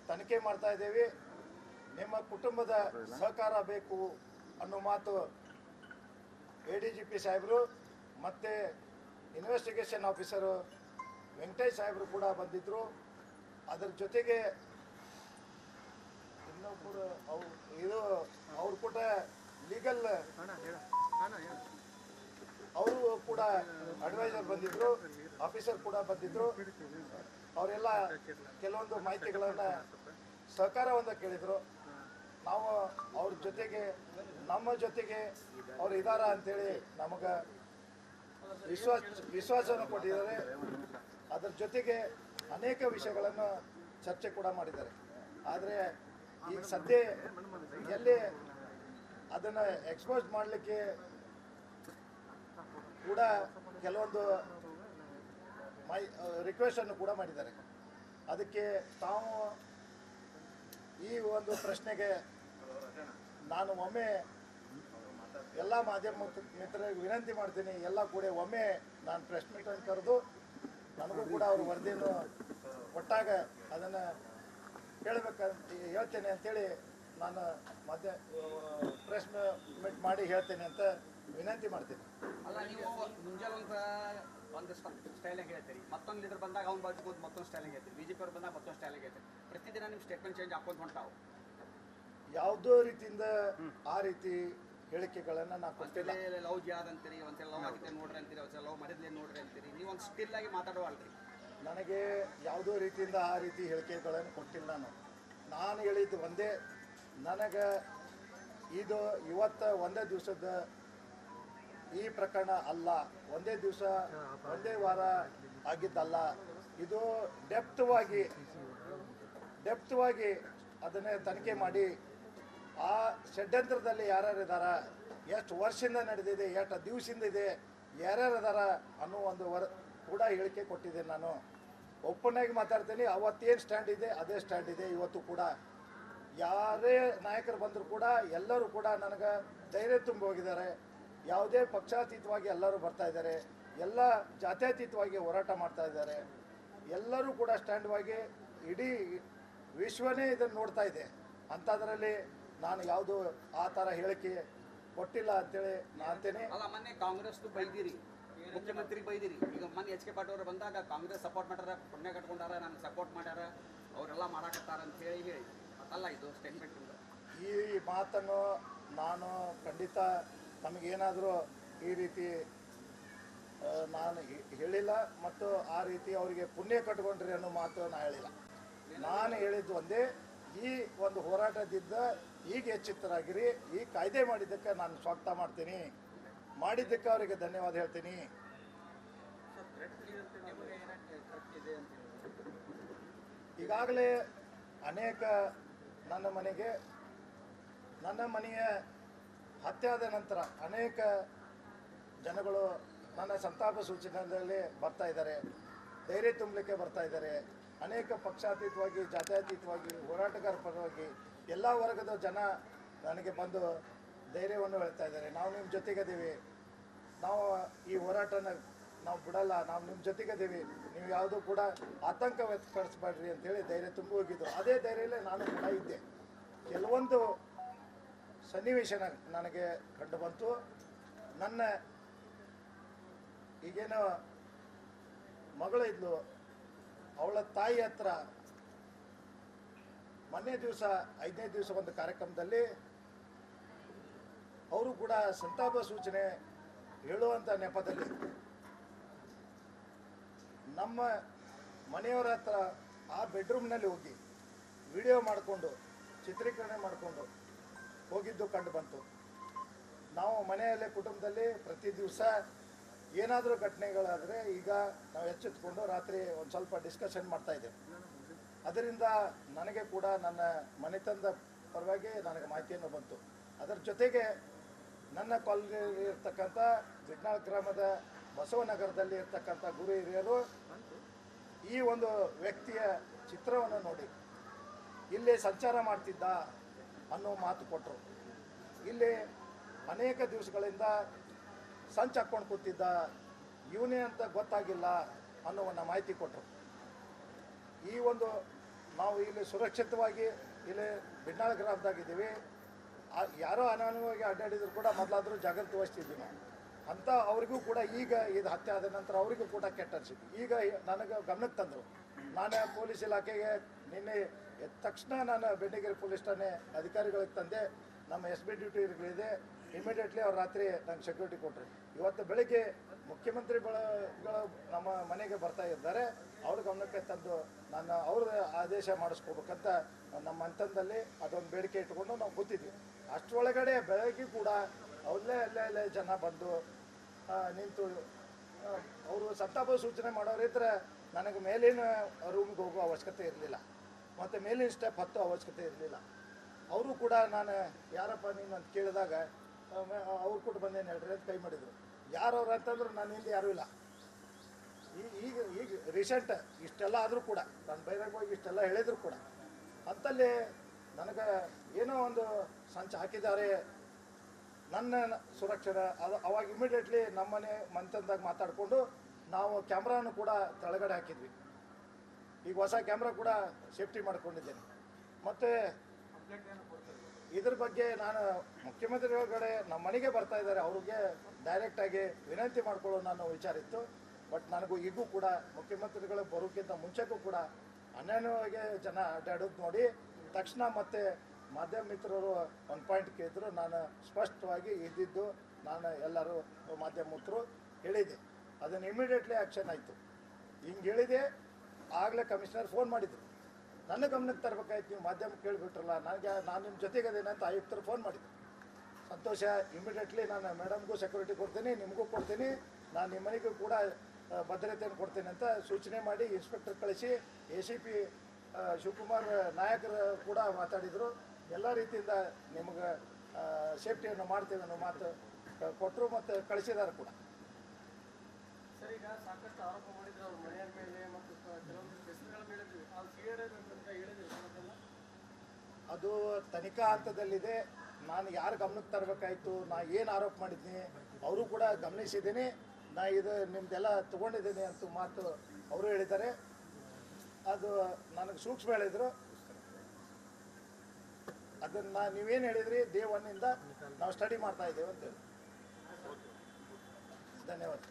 ತನಿಖೆ ಮಾಡ್ತಾ ಇದ್ದೇವೆ. ನಿಮ್ಮ ಕುಟುಂಬದ ಸಹಕಾರ ಬೇಕು ಅನ್ನೋ ಮಾತು ADGP ಸಾಹೇಬರು ಮತ್ತು ಇನ್ವೆಸ್ಟಿಗೇಷನ್ ಆಫೀಸರು ವೆಂಕಟೇಶ್ ಸಾಹೇಬರು ಕೂಡ ಬಂದಿದ್ದರು. ಅದರ ಜೊತೆಗೆ ಇನ್ನೊಬ್ಬರು ಅವ್ರು ಕೂಡ ಲೀಗಲ್ ಅವರು ಕೂಡ ಅಡ್ವೈಸರ್ ಬಂದಿದ್ದರು, ಆಫೀಸರ್ ಕೂಡ ಬಂದಿದ್ದರು. ಅವರೆಲ್ಲ ಕೆಲವೊಂದು ಮಾಹಿತಿಗಳನ್ನು ಸಹಕಾರವನ್ನು ಕೇಳಿದರು. ನಾವು ಅವ್ರ ಜೊತೆಗೆ ನಮ್ಮ ಜೊತೆಗೆ ಅವ್ರು ಇದ್ದಾರ ಅಂಥೇಳಿ ನಮಗೆ ವಿಶ್ವಾಸವನ್ನು ಕೊಟ್ಟಿದ್ದಾರೆ. ಅದರ ಜೊತೆಗೆ ಅನೇಕ ವಿಷಯಗಳನ್ನು ಚರ್ಚೆ ಕೂಡ ಮಾಡಿದ್ದಾರೆ. ಆದರೆ ಈಗ ಸದ್ಯ ಎಲ್ಲಿ ಅದನ್ನು ಎಕ್ಸ್ಪೋಸ್ ಮಾಡಲಿಕ್ಕೆ ಕೂಡ ಕೆಲವೊಂದು ರಿಕ್ವೆಸ್ಟನ್ನು ಕೂಡ ಮಾಡಿದ್ದಾರೆ. ಅದಕ್ಕೆ ತಾವು ಈ ಒಂದು ಪ್ರಶ್ನೆಗೆ ನಾನು ಒಮ್ಮೆ ಎಲ್ಲ ಮಾಧ್ಯಮ ಮಿತ್ರರಿಗೆ ವಿನಂತಿ ಮಾಡ್ತೀನಿ, ಎಲ್ಲ ಕೂಡ ಒಮ್ಮೆ ನಾನು ಪ್ರೆಸ್ ಮೀಟನ್ನು ಕರೆದು ನನಗೂ ಕೂಡ ಅವ್ರ ವರದಿಯನ್ನು ಕೊಟ್ಟಾಗ ಅದನ್ನು ಹೇಳ್ತೇನೆ ಅಂಥೇಳಿ ನಾನು ಪ್ರೆಸ್ ಮೀಟ್ ಮಾಡಿ ಹೇಳ್ತೇನೆ ಅಂತ ವಿನಂತಿ ಮಾಡ್ತೀನಿ. ಅಲ್ಲ, ನೀವು ಮುಂಜಾನೆ ಒಂದು ಸ್ಟೈಲಾಗಿ ಹೇಳ್ತೀರಿ, ಮತ್ತೊಂದು ಲೀಡರ್ ಬಂದಾಗ ಅವ್ನು ಬಾಜು ಮತ್ತೊಂದು ಸ್ಟೈಲಾಗಿ ಹೇಳ್ತೀರಿ, BJP ಅವ್ರು ಬಂದಾಗ ಮತ್ತೊಂದು ಸ್ಟೈಲಾಗಿ ಹೇಳ್ತೀರಿ. ಪ್ರತಿದಿನ ನಿಮ್ಮ ಸ್ಟೇಟ್ಮೆಂಟ್ ಚೇಂಜ್ ಹಾಕೊಂಡು ಹೊಂಟಾವು. ಯಾವುದೋ ರೀತಿಯಿಂದ ಆ ರೀತಿ ಹೇಳಿಕೆಗಳನ್ನು ನಾನು ಕೊಡ್ತಿಲ್ಲ. ಲವ್ ಜಿಯಾದ ಅಂತೀರಿ, ಒಂದ್ಸಲ ಲವ್ ಆಗಿದ್ದೆ ನೋಡ್ರಿ ಅಂತೀರಿ, ಒಂದ್ಸಲ ಲವ್ ಮಾಡಿದ್ಲೇ ನೋಡ್ರಿ ಅಂತೀರಿ. ನೀವು ಒಂದು ಸ್ಟಿಲ್ ಆಗಿ ಮಾತಾಡುವಲ್ರಿ. ನನಗೆ ಯಾವುದೋ ರೀತಿಯಿಂದ ಆ ರೀತಿ ಹೇಳಿಕೆಗಳನ್ನು ಕೊಟ್ಟಿಲ್ಲ. ನಾನು ಹೇಳಿದ್ದು ಒಂದೇ, ನನಗೆ ಇದು ಇವತ್ತು ಒಂದೇ ದಿವಸದ ಈ ಪ್ರಕರಣ ಅಲ್ಲ, ಒಂದೇ ದಿವಸ ಒಂದೇ ವಾರ ಆಗಿದ್ದಲ್ಲ. ಇದು ಡೆಪ್ತ್ವಾಗಿ ಅದನ್ನೇ ತನಿಖೆ ಮಾಡಿ ಆ ಷಡ್ಯಂತ್ರದಲ್ಲಿ ಯಾರ್ಯಾರು ಇದ್ದಾರ, ಎಷ್ಟು ವರ್ಷದಿಂದ ನಡೆದಿದೆ, ಎಷ್ಟು ದಿವಸದಿಂದ ಇದೆ, ಯಾರ್ಯಾರು ಇದ್ದಾರ ಅನ್ನೋ ಒಂದು ಕೂಡ ಹೇಳಿಕೆ ಕೊಟ್ಟಿದ್ದೆ. ನಾನು ಓಪನ್ನಾಗಿ ಮಾತಾಡ್ತೀನಿ. ಅವತ್ತೇನು ಸ್ಟ್ಯಾಂಡ್ ಇದೆ ಅದೇ ಸ್ಟ್ಯಾಂಡ್ ಇದೆ ಇವತ್ತು ಕೂಡ. ಯಾರೇ ನಾಯಕರು ಬಂದರೂ ಕೂಡ ಎಲ್ಲರೂ ಕೂಡ ನನಗೆ ಧೈರ್ಯ ತುಂಬಿ ಹೋಗಿದ್ದಾರೆ. ಯಾವುದೇ ಪಕ್ಷಾತೀತವಾಗಿ ಎಲ್ಲರೂ ಬರ್ತಾ ಇದ್ದಾರೆ, ಎಲ್ಲ ಜಾತ್ಯತೀತವಾಗಿ ಹೋರಾಟ ಮಾಡ್ತಾ ಇದ್ದಾರೆ. ಎಲ್ಲರೂ ಕೂಡ ಸ್ಟ್ಯಾಂಡ್ವಾಗಿ ಇಡೀ ವಿಶ್ವನೇ ಇದನ್ನು ನೋಡ್ತಾ ಇದೆ. ಅಂಥದ್ರಲ್ಲಿ ನಾನು ಯಾವುದು ಆ ಥರ ಹೇಳಿಕೆ ಕೊಟ್ಟಿಲ್ಲ ಅಂತೇಳಿ ನಾನು ಅಂತೇನೆ. ಅಲ್ಲ, ಮೊನ್ನೆ ಕಾಂಗ್ರೆಸ್ದು ಬೈದಿರಿ, ಮುಖ್ಯಮಂತ್ರಿಗೆ ಬೈದಿರಿ. ಈಗ ಮೊನ್ನೆ HK ಪಾಟೀಲ್ ಅವರು ಬಂದಾಗ ಕಾಂಗ್ರೆಸ್ ಸಪೋರ್ಟ್ ಮಾಡ್ಯಾರ, ಪುಣ್ಯ ಕಟ್ಕೊಂಡಾರ, ನನಗೆ ಸಪೋರ್ಟ್ ಮಾಡ್ಯಾರ, ಅವರೆಲ್ಲ ಮಾಡಾಕತ್ತಾರ ಅಂತ ಹೇಳಿ ಅಲ್ಲ ಇದು ಸ್ಟೇಟ್ಮೆಂಟ್. ಈ ಮಾತನ್ನು ನಾನು ಖಂಡಿತ ನಮಗೇನಾದರೂ ಈ ರೀತಿ ನಾನು ಹೇಳಿಲ್ಲ ಮತ್ತು ಆ ರೀತಿ ಅವರಿಗೆ ಪುಣ್ಯ ಕಟ್ಕೊಂಡ್ರಿ ಅನ್ನೋ ಮಾತು ನಾನು ಹೇಳಿಲ್ಲ. ನಾನು ಹೇಳಿದ್ದು ಒಂದೇ, ಈ ಒಂದು ಹೋರಾಟದಿಂದ ಈಗ ಎಚ್ಚೆತ್ತರಾಗಿರಿ. ಈ ಕಾಯ್ದೆ ಮಾಡಿದ್ದಕ್ಕೆ ನಾನು ಸ್ವಾಗತ ಮಾಡ್ತೀನಿ, ಮಾಡಿದ್ದಕ್ಕೆ ಅವರಿಗೆ ಧನ್ಯವಾದ ಹೇಳ್ತೀನಿ. ಈಗಾಗಲೇ ಅನೇಕ ನನ್ನ ಮನೆಯ ಹತ್ಯೆ ಆದ ನಂತರ ಅನೇಕ ಜನಗಳು ನನ್ನ ಸಂತಾಪ ಸೂಚನೆಯಲ್ಲಿ ಬರ್ತಾ ಇದ್ದಾರೆ, ಧೈರ್ಯ ತುಂಬಲಿಕ್ಕೆ ಬರ್ತಾ ಇದ್ದಾರೆ. ಅನೇಕ ಪಕ್ಷಾತೀತವಾಗಿ ಜಾತ್ಯತೀತವಾಗಿ ಹೋರಾಟಗಾರ ಪರವಾಗಿ ಎಲ್ಲ ವರ್ಗದ ಜನ ನನಗೆ ಬಂದು ಧೈರ್ಯವನ್ನು ಹೇಳ್ತಾ ಇದ್ದಾರೆ. ನಾವು ನಿಮ್ಮ ಜೊತೆಗಿದ್ದೀವಿ, ನಾವು ಈ ಹೋರಾಟನ ನಾವು ಬಿಡಲ್ಲ, ನಾವು ನಿಮ್ಮ ಜೊತೆಗಿದ್ದೀವಿ, ನೀವು ಯಾವುದೂ ಕೂಡ ಆತಂಕ ವ್ಯಕ್ತಪಡಿಸಬೇಡ್ರಿ ಅಂತೇಳಿ ಧೈರ್ಯ ತುಂಬಿ ಹೋಗಿದ್ದು. ಅದೇ ಧೈರ್ಯಲ್ಲೇ ನಾನು ಕೂಡ ಇದ್ದೆ. ಕೆಲವೊಂದು ಸನ್ನಿವೇಶ ನನಗೆ ಕಂಡು ಬಂತು. ನನ್ನ ಈಗೇನೋ ಮಗಳು ಇದ್ಲು, ಅವಳ ತಾಯಿ ಹತ್ರ ಮೊನ್ನೆ ದಿವಸ 5ನೇ ದಿವಸ ಒಂದು ಕಾರ್ಯಕ್ರಮದಲ್ಲಿ ಅವರು ಕೂಡ ಸಂತಾಪ ಸೂಚನೆ ಹೇಳುವಂಥ ನೆಪದಲ್ಲಿ ನಮ್ಮ ಮನೆಯವರ ಹತ್ರ ಆ ಬೆಡ್ರೂಮ್ನಲ್ಲಿ ಹೋಗಿ ವಿಡಿಯೋ ಮಾಡಿಕೊಂಡು ಚಿತ್ರೀಕರಣೆ ಮಾಡಿಕೊಂಡು ಹೋಗಿದ್ದು ಕಂಡು ಬಂತು. ನಾವು ಮನೆಯಲ್ಲೇ ಕುಟುಂಬದಲ್ಲಿ ಪ್ರತಿ ದಿವಸ ಏನಾದರೂ ಘಟನೆಗಳಾದರೆ ಈಗ ನಾವು ಎಚ್ಚೆತ್ಕೊಂಡು ರಾತ್ರಿ ಒಂದು ಸ್ವಲ್ಪ ಡಿಸ್ಕಷನ್ ಮಾಡ್ತಾಯಿದ್ದೇವೆ. ಅದರಿಂದ ನನಗೆ ಕೂಡ ನನ್ನ ಮನೆತನದ ಪರವಾಗಿ ನನಗೆ ಮಾಹಿತಿಯನ್ನು ಬಂತು. ಅದರ ಜೊತೆಗೆ ನನ್ನ ಕಾಲೋನಿಯಲ್ಲಿ ಇರ್ತಕ್ಕಂಥ ವಿಜ್ಞಾನ ಗ್ರಾಮದ ಬಸವನಗರದಲ್ಲಿ ಇರ್ತಕ್ಕಂಥ ಗುರು ಹಿರಿಯರು ಈ ಒಂದು ವ್ಯಕ್ತಿಯ ಚಿತ್ರವನ್ನು ನೋಡಿ ಇಲ್ಲಿ ಸಂಚಾರ ಮಾಡ್ತಿದ್ದ ಅನ್ನೋ ಮಾತು ಕೊಟ್ಟರು. ಇಲ್ಲಿ ಅನೇಕ ದಿವಸಗಳಿಂದ ಸಂಚು ಹಾಕ್ಕೊಂಡು ಕೂತಿದ್ದ, ಇವನೇ ಅಂತ ಗೊತ್ತಾಗಿಲ್ಲ ಅನ್ನೋ ಒಂದು ಮಾಹಿತಿ ಕೊಟ್ಟರು. ಈ ಒಂದು ನಾವು ಇಲ್ಲಿ ಸುರಕ್ಷಿತವಾಗಿ ಇಲ್ಲಿ ಬಿನ್ನಾಳ ಗ್ರಾಮದಾಗಿದ್ದೀವಿ. ಯಾರೋ ಅನಾನುವಾಗಿ ಅಡ್ಡಾಡಿದ್ರು ಕೂಡ ಮೊದಲಾದರೂ ಜಾಗೃತಿ ವಹಿಸ್ತಿದ್ವಿ ನಾವು ಅಂತ. ಅವ್ರಿಗೂ ಕೂಡ ಈಗ ಇದು ಹತ್ಯೆ ಆದ ನಂತರ ಅವರಿಗೂ ಕೂಡ ಕೆಟ್ಟ ಅನಿಸಿದ್ದು. ಈಗ ನನಗೆ ಗಮನಕ್ಕೆ ತಂದರು. ನಾನು ಪೊಲೀಸ್ ಇಲಾಖೆಗೆ ನಿನ್ನೆ ಎದ್ದ ತಕ್ಷಣ ನಾನು ಬೆಂಡಿಗೇರಿ ಪೊಲೀಸ್ ಠಾಣೆ ಅಧಿಕಾರಿಗಳಿಗೆ ತಂದೆ. ನಮ್ಮ SB ಡ್ಯೂಟಿಗಳಿದೆ, ಇಮಿಡಿಯೇಟ್ಲಿ ಅವ್ರು ರಾತ್ರಿ ನಂಗೆ ಸೆಕ್ಯೂರಿಟಿ ಕೊಟ್ಟರು. ಇವತ್ತು ಬೆಳಗ್ಗೆ ಮುಖ್ಯಮಂತ್ರಿಗಳು ನಮ್ಮ ಮನೆಗೆ ಬರ್ತಾ ಇದ್ದಾರೆ. ಅವ್ರ ಗಮನಕ್ಕೆ ತಂದು ನಾನು ಅವ್ರ ಆದೇಶ ಮಾಡಿಸ್ಕೋಬೇಕಂತ ನಮ್ಮ ಅಂತಂದಲ್ಲಿ ಅದೊಂದು ಬೇಡಿಕೆ ಇಟ್ಕೊಂಡು ನಾವು ಕೂತಿದ್ವಿ. ಅಷ್ಟರೊಳಗಡೆ ಬೆಳಗ್ಗೆ ಕೂಡ ಅಲ್ಲೇ ಜನ ಬಂದು ನಿಂತು ಅವರು ಸಂತಾಪ ಸೂಚನೆ ಮಾಡೋರಿದ್ರೆ ನನಗೆ ಮೇಲಿನ ರೂಮ್ಗೆ ಹೋಗೋ ಅವಶ್ಯಕತೆ ಇರಲಿಲ್ಲ, ಮತ್ತು ಮೇಲಿನ ಸ್ಟೆಪ್ ಹತ್ತೋ ಅವಶ್ಯಕತೆ ಇರಲಿಲ್ಲ. ಅವರು ಕೂಡ ನಾನು ಯಾರಪ್ಪ ನೀನು ಅಂತ ಕೇಳಿದಾಗ ಅವ್ರು ಕೂಡ ಬಂದೇನು ಹೇಳ್ರಿ ಅಂತ ಕೈ ಮಾಡಿದರು. ಯಾರವ್ರು ಅಂತಂದ್ರೆ ನಾನು ಹಿಂದೆ ಯಾರೂ ಇಲ್ಲ. ಈಗ ರೀಸೆಂಟ್ ಇಷ್ಟೆಲ್ಲ ಆದರೂ ಕೂಡ ನಾನು ಬಹಿರಂಗವಾಗಿ ಇಷ್ಟೆಲ್ಲ ಹೇಳಿದ್ರು ಕೂಡ ಅಂತಲ್ಲಿ ನನಗೆ ಏನೋ ಒಂದು ಸಂಚು ಹಾಕಿದ್ದಾರೆ ನನ್ನ ಸುರಕ್ಷತೆ. ಅದು ಅವಾಗ ಇಮಿಡಿಯೇಟ್ಲಿ ನಮ್ಮನೆ ಮಂತಂದಾಗ ಮಾತಾಡಿಕೊಂಡು ನಾವು ಕ್ಯಾಮ್ರಾನು ಕೂಡ ತೆಳಗಡೆ ಹಾಕಿದ್ವಿ. ಈಗ ಹೊಸ ಕ್ಯಾಮ್ರಾ ಕೂಡ ಸೇಫ್ಟಿ ಮಾಡ್ಕೊಂಡಿದ್ದೇನೆ. ಮತ್ತು ಇದ್ರ ಬಗ್ಗೆ ನಾನು ಮುಖ್ಯಮಂತ್ರಿಗಳ ಕಡೆ ನಮ್ಮ ಮನೆಗೆ ಬರ್ತಾ ಇದ್ದಾರೆ, ಅವ್ರಿಗೆ ಡೈರೆಕ್ಟಾಗಿ ವಿನಂತಿ ಮಾಡ್ಕೊಳ್ಳೋ ನಾನು ವಿಚಾರ ಇತ್ತು. ಬಟ್ ನನಗೂ ಈಗೂ ಕೂಡ ಮುಖ್ಯಮಂತ್ರಿಗಳು ಬರೋಕ್ಕಿಂತ ಮುಂಚೆಗೂ ಕೂಡ ಅನ್ಯಾಯವಾಗಿ ಜನ ಅಡ್ಡಾಡೋದು ನೋಡಿ ತಕ್ಷಣ ಮತ್ತೆ ಮಾಧ್ಯಮ ಮಿತ್ರರು ಒಂದು ಪಾಯಿಂಟ್ ಕೇಳಿದ್ರು. ನಾನು ಸ್ಪಷ್ಟವಾಗಿ ಇದ್ದಿದ್ದು ನಾನು ಎಲ್ಲರೂ ಮಾಧ್ಯಮ ಮಿತ್ರರು ಹೇಳಿದೆ. ಅದನ್ನು ಇಮಿಡಿಯೇಟ್ಲಿ ಆ್ಯಕ್ಷನ್ ಆಯಿತು. ಹಿಂಗೆ ಹೇಳಿದೆ. ಆಗಲೇ ಕಮಿಷನರ್ ಫೋನ್ ಮಾಡಿದ್ರು. ನನ್ನ ಗಮನಕ್ಕೆ ತರಬೇಕಾಯ್ತು, ನೀವು ಮಾಧ್ಯಮ ಕೇಳಿಬಿಟ್ರಲ್ಲ, ನಾನು ನಿಮ್ಮ ಜೊತೆಗದೇನೆ ಅಂತ ಆಯುಕ್ತರು ಫೋನ್ ಮಾಡಿದ್ರು. ಸಂತೋಷ, ಇಮಿಡಿಯೇಟ್ಲಿ ನಾನು ಮೇಡಮ್ಗೂ ಸೆಕ್ಯೂರಿಟಿ ಕೊಡ್ತೀನಿ, ನಿಮಗೂ ಕೊಡ್ತೀನಿ, ನಾನು ನಿಮ್ಮ ಮನೆಗೂ ಕೂಡ ಭದ್ರತೆಯನ್ನು ಕೊಡ್ತೀನಿ ಅಂತ ಸೂಚನೆ ಮಾಡಿ ಇನ್ಸ್ಪೆಕ್ಟರ್ ಕಳಿಸಿ ACP ಶಿವಕುಮಾರ್ ನಾಯಕರು ಕೂಡ ಮಾತಾಡಿದರು. ಎಲ್ಲ ರೀತಿಯಿಂದ ನಿಮಗೆ ಸೇಫ್ಟಿಯನ್ನು ಮಾಡ್ತೀವಿ ಅನ್ನೋ ಮಾತು ಕೊಟ್ಟರು ಮತ್ತು ಕಳಿಸಿದ್ದಾರೆ ಕೂಡ. ಸರ್, ಈಗ ಸಾಕಷ್ಟು ಆರೋಪ ಮಾಡಿದ್ರು ಅವ್ರ ಮನೆಯ ಮೇಲೆ ಮತ್ತು ಕೆಲವೊಂದು ಹೆಸರುಗಳ ಮೇಲೆ ಅಂತ ಹೇಳಿದ್ರು. ಅದು ತನಿಖಾ ಹಂತದಲ್ಲಿದೆ. ನಾನು ಯಾರು ಗಮನಕ್ಕೆ ತರಬೇಕಾಯ್ತು, ನಾ ಏನು ಆರೋಪ ಮಾಡಿದ್ದೀನಿ ಅವರು ಕೂಡ ಗಮನಿಸಿದ್ದೀನಿ. ನಾ ಇದು ನಿಮ್ಮದೆಲ್ಲ ತೊಗೊಂಡಿದ್ದೀನಿ ಅಂತ ಮಾತು ಅವರು ಹೇಳಿದ್ದಾರೆ. ಅದು ನನಗೆ ಸೂಕ್ಷ್ಮ ಹೇಳಿದರು. ಅದನ್ನು ನೀವೇನು ಹೇಳಿದ್ರಿ day 1 ಇಂದ ನಾವು ಸ್ಟಡಿ ಮಾಡ್ತಾ ಇದ್ದೇವೆ ಅಂತೇಳಿ. ಧನ್ಯವಾದ.